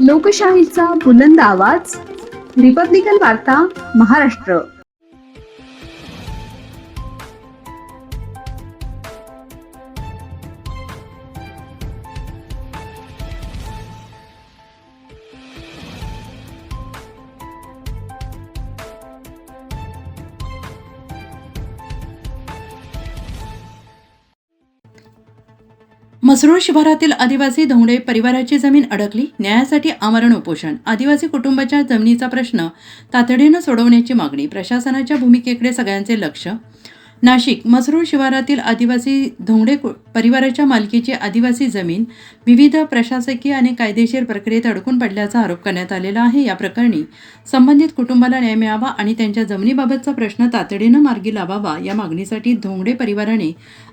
लोकशाहीचा बुलंद आवाज, रिपब्लिकन वार्ता, महाराष्ट्र. म्हसरूळ शिवारातील आदिवासी धोंडे परिवाराची जमीन अडकली, न्यायासाठी आमरण उपोषण. आदिवासी कुटुंबाच्या जमिनीचा प्रश्न तातडीनं सोडवण्याची मागणी. प्रशासनाच्या भूमिकेकडे सगळ्यांचे लक्ष. नाशिक. म्हसरूळ शिवारातील आदिवासी धोंडे परिवाराच्या मालकीची आदिवासी जमीन विविध प्रशासकीय आणि कायदेशीर प्रक्रियेत अडकून पडल्याचा आरोप करण्यात आलेला आहे. या प्रकरणी संबंधित कुटुंबाला न्याय मिळावा आणि त्यांच्या जमिनीबाबतचा प्रश्न तातडीनं मार्गी लावावा या मागणीसाठी धोंडे परिवाराने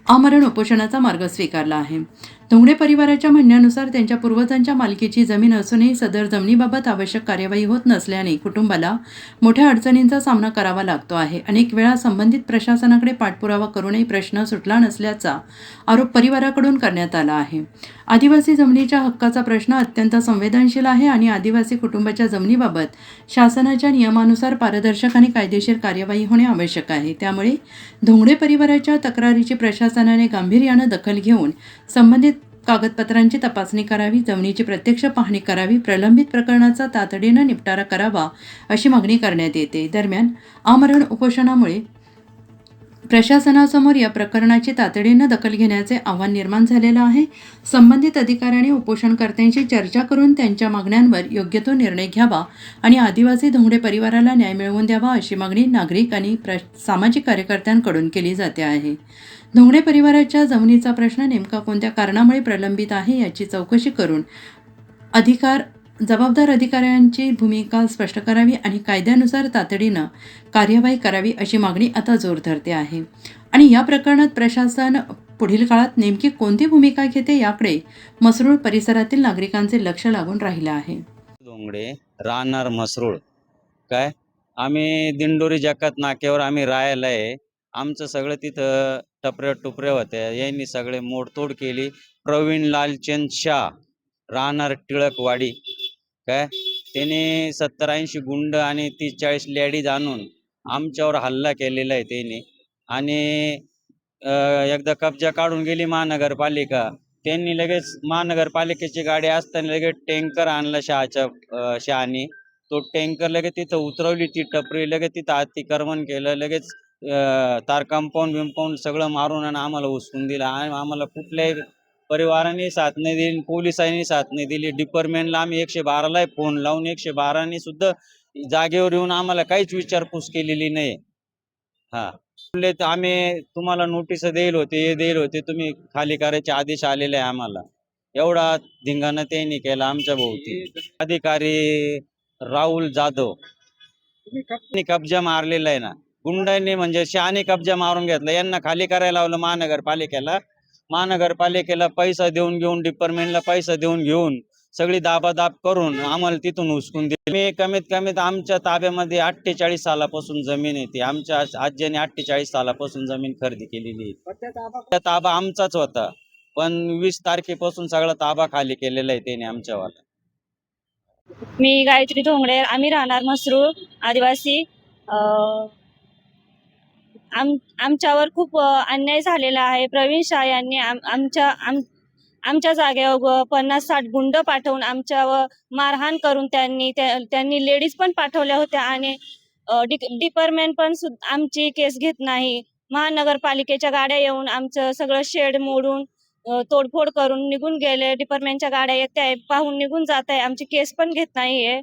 आमरण उपोषणाचा मार्ग स्वीकारला आहे. धोंडे परिवाराच्या म्हणण्यानुसार त्यांच्या पूर्वजांच्या मालकीची जमीन असूनही सदर जमिनीबाबत आवश्यक कार्यवाही होत नसल्याने कुटुंबाला मोठ्या अडचणींचा सामना करावा लागतो आहे. अनेक वेळा संबंधित प्रशासनाकडे पाठपुरावा करूनही प्रश्न सुटला नसल्याचा आरोप परिवाराकडून करण्यात आला आहे. आदिवासी जमिनीच्या हक्काचा प्रश्न अत्यंत संवेदनशील आहे आणि आदिवासी कुटुंबाच्या जमिनीबाबत शासनाच्या नियमानुसार पारदर्शक आणि कायदेशीर कार्यवाही होणे आवश्यक आहे. त्यामुळे धोंडे परिवाराच्या तक्रारीची प्रशासनाने गांभीर्यानं दखल घेऊन संबंधित कागदपत्रांची तपासणी करावी, जमिनीची प्रत्यक्ष पाहणी करावी, प्रलंबित प्रकरणाचा तातडीनं निपटारा करावा अशी मागणी करण्यात येते. दरम्यान आमरण उपोषणामुळे प्रशासनासमोर या प्रकरणाची तातडीनं दखल घेण्याचे आव्हान निर्माण झालेलं आहे. संबंधित अधिकाऱ्यांनी उपोषणकर्त्यांशी चर्चा करून त्यांच्या मागण्यांवर योग्य तो निर्णय घ्यावा आणि आदिवासी धोंडे परिवाराला न्याय मिळवून द्यावा अशी मागणी नागरिक आणि सामाजिक कार्यकर्त्यांकडून केली जाते आहे. धोंडे परिवाराच्या जमिनीचा प्रश्न नेमका कोणत्या कारणामुळे प्रलंबित आहे याची चौकशी करून जबाबदार अधिकाऱ्यांची भूमिका स्पष्ट करावी आणि कायद्यानुसार तातडीनं कार्यवाही करावी अशी मागणी आता जोर धरते आहे. आणि या प्रकरणात प्रशासन पुढील काळात नेमकी कोणती भूमिका घेते याकडे म्हसरूळ परिसरातील नागरिकांचे लक्ष लागून राहिलं आहे. धोंगडे राहणार म्हसरूळ. काय आम्ही दिंडोरी जकात नाक्यावर आम्ही राहायला आहे. आमचं सगळं तिथं टपऱ्या होत्या. यांनी सगळे मोडतोड केली. प्रवीण लालचंद शाह राहणार टिळकवाडी. काय त्याने 70-80 गुंड आणि 30-40 लेडीज आणून आमच्यावर हल्ला केलेला आहे त्यांनी. आणि एकदा कब्जा काढून गेली महानगरपालिका. त्यांनी लगेच महानगरपालिकेची गाडी असताना लगेच टँकर आणला शहानी. तो टँकर लगेच तिथं उतरवली ती टपरी. लगेच तिथं अतिक्रमण केलं. लगेच तार कंपाऊंड सगळं मारून आणि आम्हाला उचलून दिलं. आम्हाला कुठल्याही परिवाराने साथ नाही दिली, पोलिसांनी साथ नाही दिली. डिपार्टमेंटला आम्ही 112ला फोन लावून 112नी सुद्धा जागेवर येऊन आम्हाला काहीच विचारपूस केलेली नाही. आम्ही तुम्हाला नोटीस देईल होते, तुम्ही खाली करायचे आदेश आलेले आहे आम्हाला. एवढा धिंगाणा त्यांनी केला आमच्या भोवती. अधिकारी राहुल जाधव कब्जा मारलेला आहे ना गुंडांनी, म्हणजे शहाने कब्जा मारून घेतला. यांना खाली करायला लावलं महानगरपालिकेला पैसा देऊन घेऊन, डिपार्टमेंटला पैसा देऊन घेऊन सगळी दाबादाब करून आम्हाला तिथून हुसकून दिली. मी कमीत आमच्या ताब्यामध्ये 48 सालापासून जमीन येते. आमच्या आज्याने 48 सालापासून जमीन खरेदी केलेली आहे. ताबा आमचाच होता, पण 20 तारखेपासून सगळा ताबा खाली केलेला आहे त्याने आमच्यावाला. मी गायत्री धोंगडे, आम्ही राहणार म्हसरूळ आदिवासी. आमच्यावर खूप अन्याय झालेला आहे. प्रवीण शाह यांनी आमच्या जागेवर 50-60 गुंड पाठवून आमच्यावर मारहाण करून त्यांनी लेडीज पण पाठवल्या होत्या आणि डिपार्टमेंट पण आमची केस घेत नाही. महानगरपालिकेच्या गाड्या येऊन आमचं सगळं शेड मोडून तोडफोड करून निघून गेले. डिपार्टमेंटच्या गाड्या येत आहे, पाहून निघून जात आहे, आमची केस पण घेत नाहीये.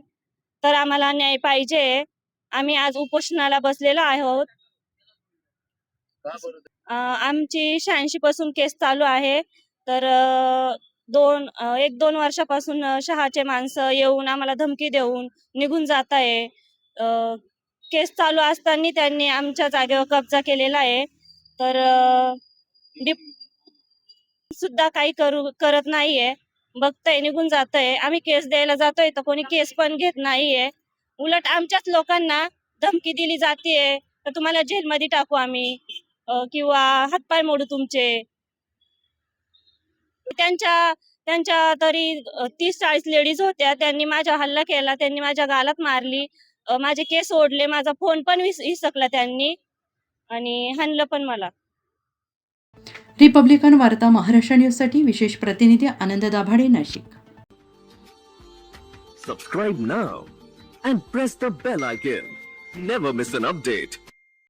तर आम्हाला न्याय पाहिजे. आम्ही आज उपोषणाला बसलेलो आहोत. आमची 86 पासून केस चालू आहे. तर 1-2 वर्षापासून शहाचे माणसं येऊन आम्हाला धमकी देऊन निघून जात आहे. केस चालू असताना त्यांनी आमच्या जागेवर कब्जा केलेला आहे. तर सुद्धा काही करत नाहीये, बघतंय निघून जातंय. आम्ही केस द्यायला जातोय तर कोणी केस पण घेत नाहीये. उलट आमच्याच लोकांना धमकी दिली जाते, तर तुम्हाला जेलमध्ये टाकू आम्ही किंवा हातपाय मोडू तुमचे. त्यांच्या तरी 30-40 लेडीज होत्या. त्यांनी माझ्या हल्ला केला, त्यांनी माझ्या गालात मारली, माझे केस ओढले, माझा फोन पण हिसकला त्यांनी आणि हाणलं पण मला. रिपब्लिकन वार्ता महाराष्ट्र न्यूजसाठी विशेष प्रतिनिधी आनंद Dabhade, Nashik. Subscribe now and press the bell icon. Never miss an update.